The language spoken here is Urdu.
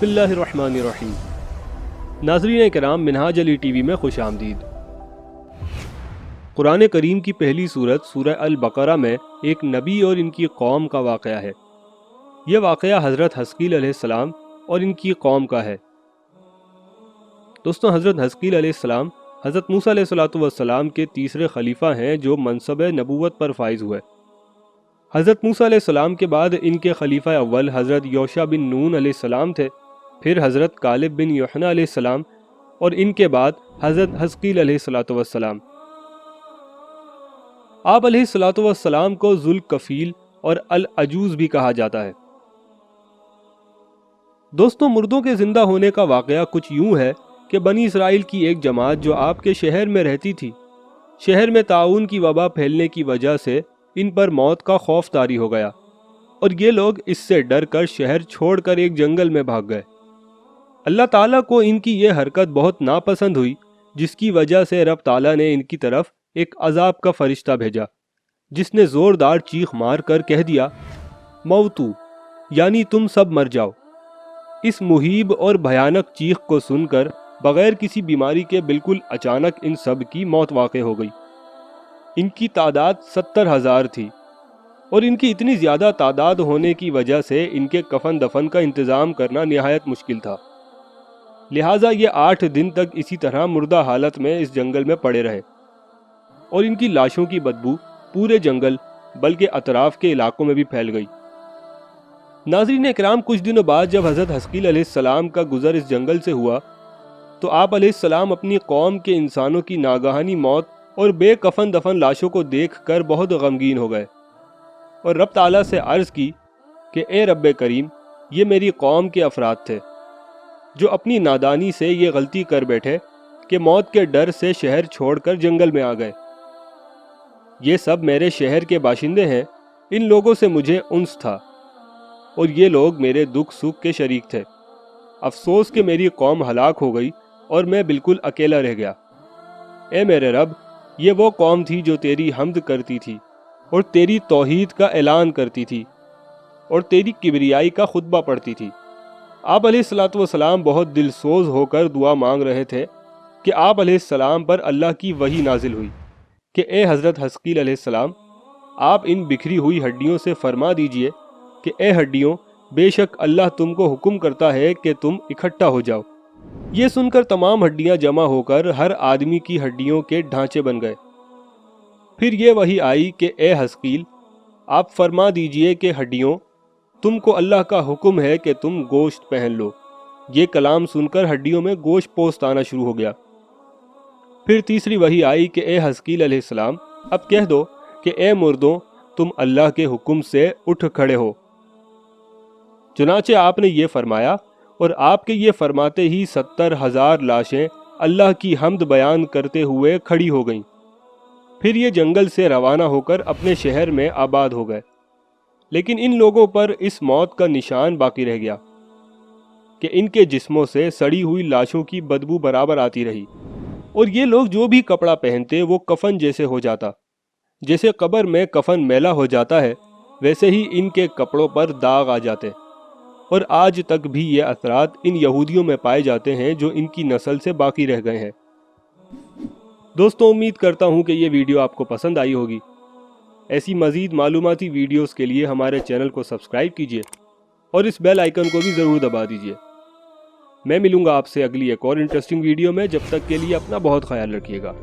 بسم اللہ الرحمن الرحیم۔ ناظرین کرام، منہاج علی ٹی وی میں خوش آمدید۔ قرآن کریم کی پہلی سورت سورہ البقرہ میں ایک نبی اور ان کی قوم کا واقعہ ہے۔ یہ واقعہ حضرت حزقیل علیہ السلام اور ان کی قوم کا ہے۔ دوستوں، حضرت حزقیل علیہ السلام حضرت موسیٰ علیہ السلام کے تیسرے خلیفہ ہیں جو منصب نبوت پر فائز ہوئے۔ حضرت موسیٰ علیہ السلام کے بعد ان کے خلیفہ اول حضرت یوشع بن نون علیہ السلام تھے، پھر حضرت کالب بن یحنہ علیہ السلام اور ان کے بعد حضرت حزقیل علیہ السلام۔ آپ علیہ السلام کو ذوالکفیل اور العجوز بھی کہا جاتا ہے۔ دوستوں، مردوں کے زندہ ہونے کا واقعہ کچھ یوں ہے کہ بنی اسرائیل کی ایک جماعت جو آپ کے شہر میں رہتی تھی، شہر میں طاعون کی وبا پھیلنے کی وجہ سے ان پر موت کا خوف طاری ہو گیا اور یہ لوگ اس سے ڈر کر شہر چھوڑ کر ایک جنگل میں بھاگ گئے۔ اللہ تعالیٰ کو ان کی یہ حرکت بہت ناپسند ہوئی، جس کی وجہ سے رب تعالیٰ نے ان کی طرف ایک عذاب کا فرشتہ بھیجا، جس نے زوردار چیخ مار کر کہہ دیا، موتو، یعنی تم سب مر جاؤ۔ اس مہیب اور بھیانک چیخ کو سن کر بغیر کسی بیماری کے بالکل اچانک ان سب کی موت واقع ہو گئی۔ ان کی تعداد 70,000 تھی اور ان کی اتنی زیادہ تعداد ہونے کی وجہ سے ان کے کفن دفن کا انتظام کرنا نہایت مشکل تھا، لہٰذا یہ 8 دن تک اسی طرح مردہ حالت میں اس جنگل میں پڑے رہے اور ان کی لاشوں کی بدبو پورے جنگل بلکہ اطراف کے علاقوں میں بھی پھیل گئی۔ ناظرین اکرام، کچھ دنوں بعد جب حضرت حزقیل علیہ السلام کا گزر اس جنگل سے ہوا تو آپ علیہ السلام اپنی قوم کے انسانوں کی ناگہانی موت اور بے کفن دفن لاشوں کو دیکھ کر بہت غمگین ہو گئے اور رب تعالیٰ سے عرض کی کہ اے رب کریم، یہ میری قوم کے افراد تھے جو اپنی نادانی سے یہ غلطی کر بیٹھے کہ موت کے ڈر سے شہر چھوڑ کر جنگل میں آ گئے۔ یہ سب میرے شہر کے باشندے ہیں، ان لوگوں سے مجھے انس تھا اور یہ لوگ میرے دکھ سکھ کے شریک تھے۔ افسوس کہ میری قوم ہلاک ہو گئی اور میں بالکل اکیلا رہ گیا۔ اے میرے رب، یہ وہ قوم تھی جو تیری حمد کرتی تھی اور تیری توحید کا اعلان کرتی تھی اور تیری کبریائی کا خطبہ پڑھتی تھی۔ آپ علیہ السلام بہت دل سوز ہو کر دعا مانگ رہے تھے کہ آپ علیہ السلام پر اللہ کی وحی نازل ہوئی کہ اے حضرت حزقیل علیہ السلام، آپ ان بکھری ہوئی ہڈیوں سے فرما دیجئے کہ اے ہڈیوں، بے شک اللہ تم کو حکم کرتا ہے کہ تم اکٹھا ہو جاؤ۔ یہ سن کر تمام ہڈیاں جمع ہو کر ہر آدمی کی ہڈیوں کے ڈھانچے بن گئے۔ پھر یہ وحی آئی کہ اے حزقیل، آپ فرما دیجئے کہ ہڈیوں، تم کو اللہ کا حکم ہے کہ تم گوشت پہن لو۔ یہ کلام سن کر ہڈیوں میں گوشت پوست آنا شروع ہو گیا۔ پھر تیسری وحی آئی کہ اے حزقیل علیہ السلام، اب کہہ دو کہ اے مردوں، تم اللہ کے حکم سے اٹھ کھڑے ہو۔ چنانچہ آپ نے یہ فرمایا اور آپ کے یہ فرماتے ہی 70,000 لاشیں اللہ کی حمد بیان کرتے ہوئے کھڑی ہو گئیں۔ پھر یہ جنگل سے روانہ ہو کر اپنے شہر میں آباد ہو گئے، لیکن ان لوگوں پر اس موت کا نشان باقی رہ گیا کہ ان کے جسموں سے سڑی ہوئی لاشوں کی بدبو برابر آتی رہی اور یہ لوگ جو بھی کپڑا پہنتے وہ کفن جیسے ہو جاتا۔ جیسے قبر میں کفن میلا ہو جاتا ہے، ویسے ہی ان کے کپڑوں پر داغ آ جاتے، اور آج تک بھی یہ اثرات ان یہودیوں میں پائے جاتے ہیں جو ان کی نسل سے باقی رہ گئے ہیں۔ دوستوں، امید کرتا ہوں کہ یہ ویڈیو آپ کو پسند آئی ہوگی۔ ایسی مزید معلوماتی ویڈیوز کے لیے ہمارے چینل کو سبسکرائب کیجیے اور اس بیل آئیکن کو بھی ضرور دبا دیجیے۔ میں ملوں گا آپ سے اگلی ایک اور انٹرسٹنگ ویڈیو میں، جب تک کے لیے اپنا بہت خیال رکھیے گا۔